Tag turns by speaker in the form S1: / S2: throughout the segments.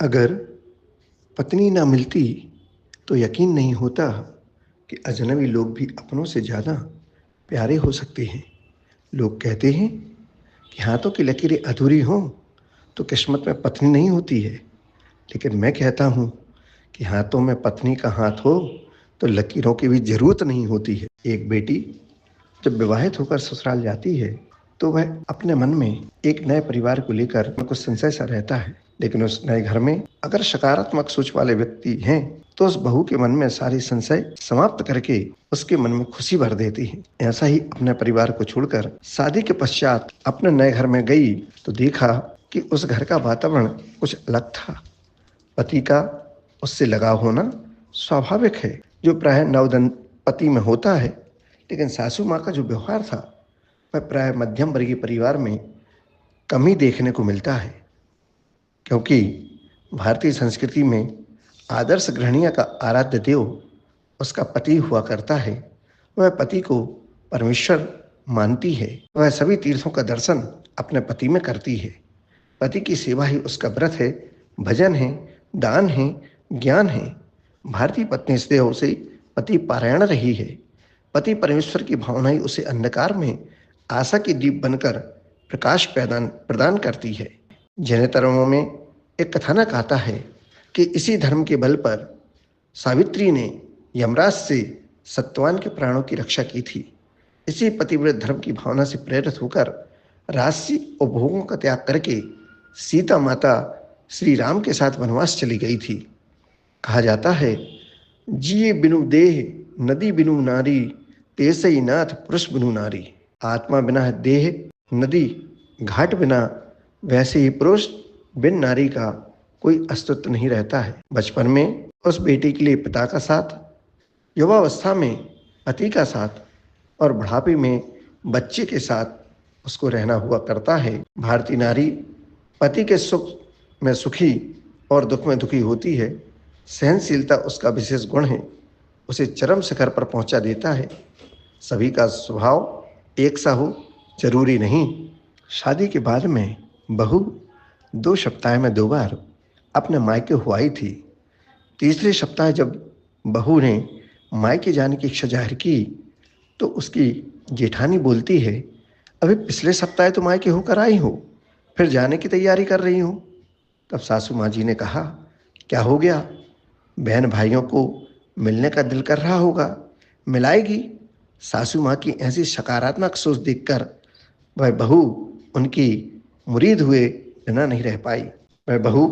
S1: अगर पत्नी ना मिलती तो यकीन नहीं होता कि अजनबी लोग भी अपनों से ज़्यादा प्यारे हो सकते हैं। लोग कहते हैं कि हाथों की लकीरें अधूरी हों तो किस्मत में पत्नी नहीं होती है, लेकिन मैं कहता हूँ कि हाथों में पत्नी का हाथ हो तो लकीरों की भी ज़रूरत नहीं होती है। एक बेटी जब विवाहित होकर ससुराल जाती है तो वह अपने मन में एक नए परिवार को लेकर कुछ संशय सा रहता है, लेकिन उस नए घर में अगर सकारात्मक सोच वाले व्यक्ति हैं तो उस बहू के मन में सारी संशय समाप्त करके उसके मन में खुशी भर देती है। ऐसा ही अपने परिवार को छोड़कर शादी के पश्चात अपने नए घर में गई तो देखा कि उस घर का वातावरण कुछ अलग था। पति का उससे लगाव होना स्वाभाविक है, जो प्राय नवदंपति में होता है, लेकिन सासू माँ का जो व्यवहार था वह प्राय मध्यम वर्गीय परिवार में कम ही देखने को मिलता है, क्योंकि भारतीय संस्कृति में आदर्श गृहिणिया का आराध्य देव उसका पति हुआ करता है। वह पति को परमेश्वर मानती है। वह सभी तीर्थों का दर्शन अपने पति में करती है। पति की सेवा ही उसका व्रत है, भजन है, दान है, ज्ञान है। भारतीय पत्नी स्नेह से पति पारायण रही है। पति परमेश्वर की भावना ही उसे अंधकार में आशा की दीप बनकर प्रकाश प्रदान प्रदान करती है। जैन धर्मों में एक कथानक आता है कि इसी धर्म के बल पर सावित्री ने यमराज से सत्यवान के प्राणों की रक्षा की थी। इसी पतिव्रत धर्म की भावना से प्रेरित होकर राजसी उपभोगों का त्याग करके सीता माता श्री राम के साथ वनवास चली गई थी। कहा जाता है, जिए बिनु देह नदी बिनु नारी, तेसई नाथ पुरुष बिनु नारी। आत्मा बिना है देह नदी, घाट बिना वैसे ही पुरुष बिन नारी का कोई अस्तित्व नहीं रहता है। बचपन में उस बेटी के लिए पिता का साथ, युवावस्था में पति का साथ और बुढ़ापे में बच्चे के साथ उसको रहना हुआ करता है। भारतीय नारी पति के सुख में सुखी और दुख में दुखी होती है। सहनशीलता उसका विशेष गुण है, उसे चरम शिखर पर पहुंचा देता है। सभी का स्वभाव एक सा हो जरूरी नहीं। शादी के बाद में बहू 2 सप्ताह में 2 बार अपने मायके हो आई थी। तीसरे सप्ताह जब बहू ने मायके जाने की इच्छा जाहिर की तो उसकी जेठानी बोलती है, अभी पिछले सप्ताह तो मायके होकर आई हो, फिर जाने की तैयारी कर रही हो। तब सासू माँ जी ने कहा, क्या हो गया? बहन भाइयों को मिलने का दिल कर रहा होगा, मिलाएगी। सासू माँ की ऐसी सकारात्मक सोच देखकर वह बहू उनकी मुरीद हुए बिना नहीं रह पाई। वह बहू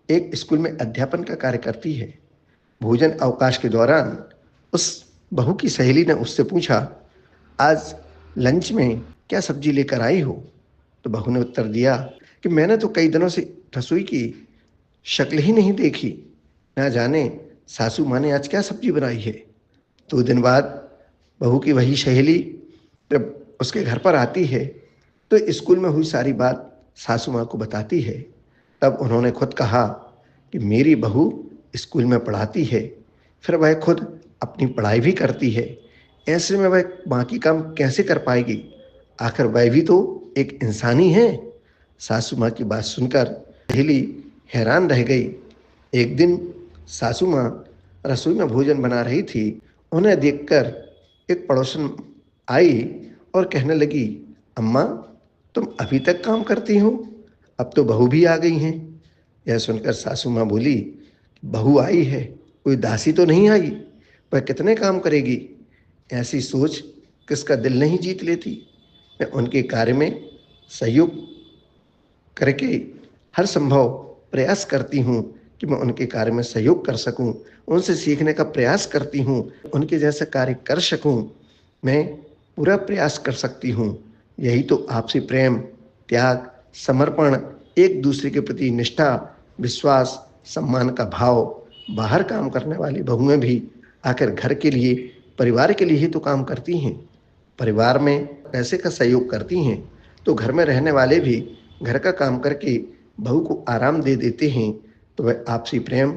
S1: एक स्कूल में अध्यापन का कार्य करती है। भोजन अवकाश के दौरान उस बहू की सहेली ने उससे पूछा, आज लंच में क्या सब्जी लेकर आई हो? तो बहू ने उत्तर दिया कि मैंने तो कई दिनों से रसोई की शक्ल ही नहीं देखी, ना जाने सासू माँ ने आज क्या सब्जी बनाई है। 2 दिन बाद बहू की वही सहेली जब उसके घर पर आती है तो स्कूल में हुई सारी बात सासू माँ को बताती है। तब उन्होंने खुद कहा कि मेरी बहू स्कूल में पढ़ाती है, फिर वह खुद अपनी पढ़ाई भी करती है, ऐसे में वह बाकी काम कैसे कर पाएगी? आखिर वह भी तो एक इंसान ही है। सासू माँ की बात सुनकर सहेली हैरान रह गई। एक दिन सासू माँ रसोई में भोजन बना रही थी। उन्हें देखकर एक पड़ोसन आई और कहने लगी, अम्मा तुम अभी तक काम करती हो? अब तो बहू भी आ गई हैं। यह सुनकर सासू माँ बोली, बहू आई है, कोई दासी तो नहीं आई, वह कितने काम करेगी? ऐसी सोच किसका दिल नहीं जीत लेती। मैं उनके कार्य में सहयोग करके हर संभव प्रयास करती हूँ कि मैं उनके कार्य में सहयोग कर सकूँ, उनसे सीखने का प्रयास करती हूँ, उनके जैसा कार्य कर सकूँ। मैं पूरा प्रयास कर सकती हूँ। यही तो आपसी प्रेम, त्याग, समर्पण, एक दूसरे के प्रति निष्ठा, विश्वास, सम्मान का भाव। बाहर काम करने वाली बहुएं भी आखिर घर के लिए, परिवार के लिए ही तो काम करती हैं। परिवार में पैसे का सहयोग करती हैं तो घर में रहने वाले भी घर का काम करके बहू को आराम दे देते हैं। तो वह आपसी प्रेम,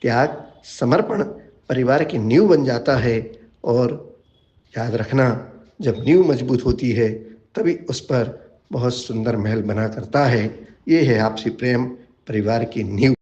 S1: त्याग, समर्पण परिवार की नींव बन जाता है। और याद रखना, जब नींव मजबूत होती है तभी उस पर बहुत सुंदर महल बना करता है। ये है आपसी प्रेम, परिवार की नींव।